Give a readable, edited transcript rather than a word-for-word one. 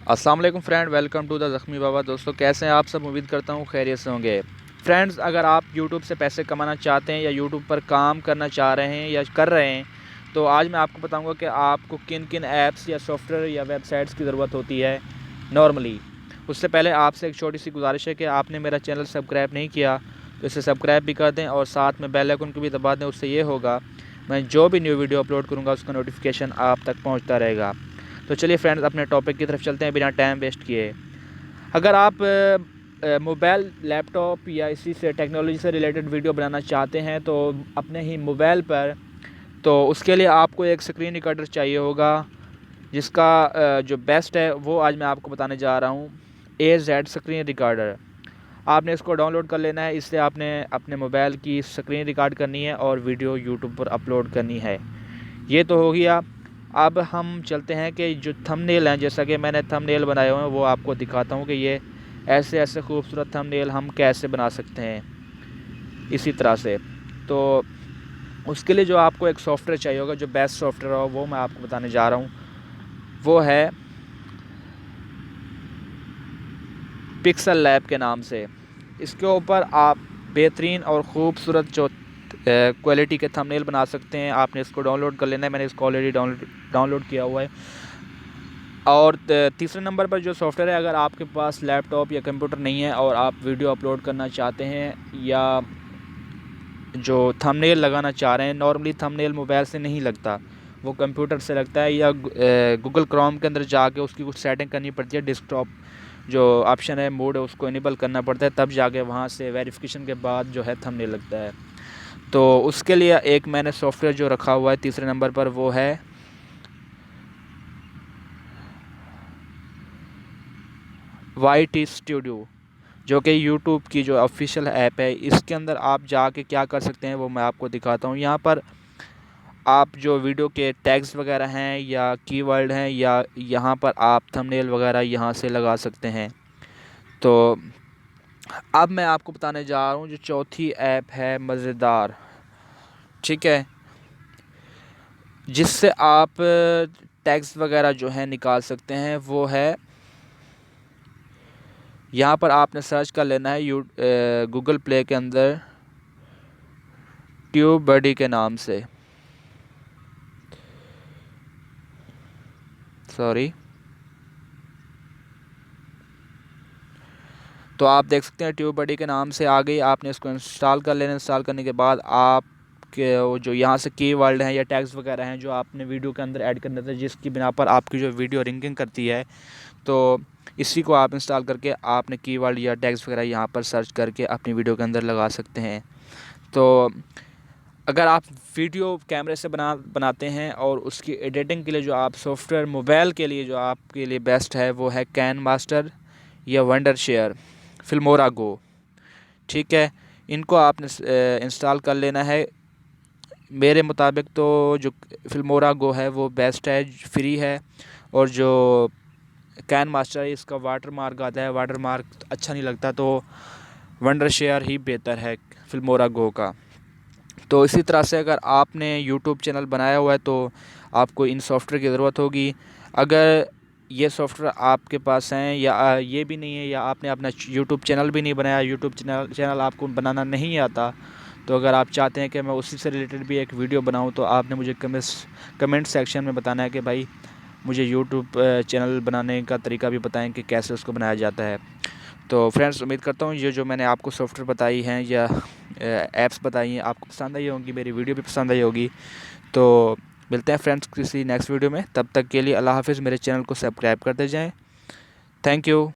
अस्सलाम वालेकुम friend, welcome to the ज़ख्मी बाबा। दोस्तों कैसे हैं आप सब? उम्मीद करता हूँ खैरियत से होंगे। फ्रेंड्स, अगर आप यूट्यूब से पैसे कमाना चाहते हैं या यूट्यूब पर काम करना चाह रहे हैं या कर रहे हैं, तो आज मैं आपको बताऊंगा कि आपको किन किन ऐप्स या सॉफ्टवेयर या वेबसाइट्स की ज़रूरत होती है नॉर्मली। उससे पहले आपसे एक छोटी सी गुजारिश है कि आपने मेरा चैनल सब्सक्राइब नहीं किया तो इसे सब्सक्राइब भी कर दें और साथ में बेल आइकन को भी दबा दें। उससे ये होगा, मैं जो भी न्यू वीडियो अपलोड करूँगा उसका नोटिफिकेशन आप तक पहुँचता रहेगा। तो चलिए फ्रेंड्स, अपने टॉपिक की तरफ चलते हैं बिना टाइम वेस्ट किए। अगर आप मोबाइल, लैपटॉप या इसी से टेक्नोलॉजी से रिलेटेड वीडियो बनाना चाहते हैं तो अपने ही मोबाइल पर, तो उसके लिए आपको एक स्क्रीन रिकॉर्डर चाहिए होगा, जिसका जो बेस्ट है वो आज मैं आपको बताने जा रहा हूँ। AZ screen recorder. आपने इसको डाउनलोड कर लेना है। इससे आपने अपने मोबाइल की स्क्रीन रिकॉर्ड करनी है और वीडियो यूट्यूब पर अपलोड करनी है। ये तो हो गया। अब हम चलते हैं कि जो थंबनेल हैं, जैसा कि मैंने थंबनेल बनाए हुए हैं वो आपको दिखाता हूँ कि ये ऐसे ऐसे खूबसूरत थंबनेल हम कैसे बना सकते हैं इसी तरह से। तो उसके लिए जो आपको एक सॉफ्टवेयर चाहिए होगा, जो बेस्ट सॉफ्टवेयर हो वो मैं आपको बताने जा रहा हूँ। वो है पिक्सल लैब के नाम से। इसके ऊपर आप बेहतरीन और ख़ूबसूरत जो क्वालिटी के थंबनेल बना सकते हैं। आपने इसको डाउनलोड कर लेना है। मैंने इसको ऑलरेडी डाउनलोड किया हुआ है। और तीसरे नंबर पर जो सॉफ्टवेयर है, अगर आपके पास लैपटॉप या कंप्यूटर नहीं है और आप वीडियो अपलोड करना चाहते हैं या जो थंबनेल लगाना चाह रहे हैं, नॉर्मली थंबनेल मोबाइल से नहीं लगता, वो कंप्यूटर से लगता है या गूगल क्रोम के अंदर जाके उसकी कुछ सेटिंग करनी पड़ती है। डेस्कटॉप जो ऑप्शन है, मोड है, उसको इनेबल करना पड़ता है, तब जाके वहाँ से वेरिफिकेशन के बाद जो है थंबनेल लगता है। तो उसके लिए एक मैंने सॉफ्टवेयर जो रखा हुआ है तीसरे नंबर पर, वो है YT स्टूडियो, जो कि यूट्यूब की जो ऑफिशियल ऐप है। इसके अंदर आप जाके क्या कर सकते हैं वो मैं आपको दिखाता हूँ। यहाँ पर आप जो वीडियो के टैग्स वगैरह हैं या कीवर्ड हैं, या यहाँ पर आप थंबनेल वगैरह यहाँ से लगा सकते हैं। तो अब मैं आपको बताने जा रहा हूँ जो चौथी ऐप है, मज़ेदार, ठीक है, जिससे आप टैग्स वगैरह जो है निकाल सकते हैं। वो है, यहाँ पर आपने सर्च कर लेना है गूगल प्ले के अंदर ट्यूब बडी के नाम से। सॉरी, तो आप देख सकते हैं ट्यूब बडी के नाम से आ गई। आपने इसको इंस्टॉल कर लेना। इंस्टॉल करने के बाद आप के जो यहाँ से कीवर्ड हैं या टैग्स वगैरह हैं जो आपने वीडियो के अंदर ऐड करने थे, जिसकी बिना पर आपकी जो वीडियो रैंकिंग करती है, तो इसी को आप इंस्टॉल करके आपने कीवर्ड या टैग्स वगैरह यहाँ पर सर्च करके अपनी वीडियो के अंदर लगा सकते हैं। तो अगर आप वीडियो कैमरे से बनाते हैं और उसकी एडिटिंग के लिए जो आप सॉफ्टवेयर मोबाइल के लिए जो आपके लिए बेस्ट है, वो है कैन मास्टर या वंडरशेयर, फिल्मोरा गो, ठीक है। इनको आपने इंस्टॉल कर लेना है। मेरे मुताबिक तो जो फिल्मोरा गो है वो बेस्ट है, फ्री है। और जो कैन मास्टर है, इसका वाटर मार्क आता है, वाटर मार्क अच्छा नहीं लगता, तो वंडरशेयर ही बेहतर है फिल्मोरा गो का। तो इसी तरह से अगर आपने यूट्यूब चैनल बनाया हुआ है तो आपको इन सॉफ्टवेयर की ज़रूरत होगी। अगर ये सॉफ्टवेयर आपके पास हैं या ये भी नहीं है, या आपने अपना यूट्यूब चैनल भी नहीं बनाया, यूट्यूब चैनल आपको बनाना नहीं आता, तो अगर आप चाहते हैं कि मैं उसी से रिलेटेड भी एक वीडियो बनाऊं, तो आपने मुझे कमेंट सेक्शन में बताना है कि भाई मुझे यूट्यूब चैनल बनाने का तरीका भी बताएं कि कैसे उसको बनाया जाता है। तो फ्रेंड्स, उम्मीद करता हूँ ये जो मैंने आपको सॉफ्टवेयर बताई हैं या ऐप्स बताई हैं आपको पसंद आई होंगी, मेरी वीडियो भी पसंद आई होगी। तो मिलते हैं फ्रेंड्स किसी नेक्स्ट वीडियो में। तब तक के लिए अल्लाह हाफ़िज़। मेरे चैनल को सब्सक्राइब करते जाएँ। Thank you.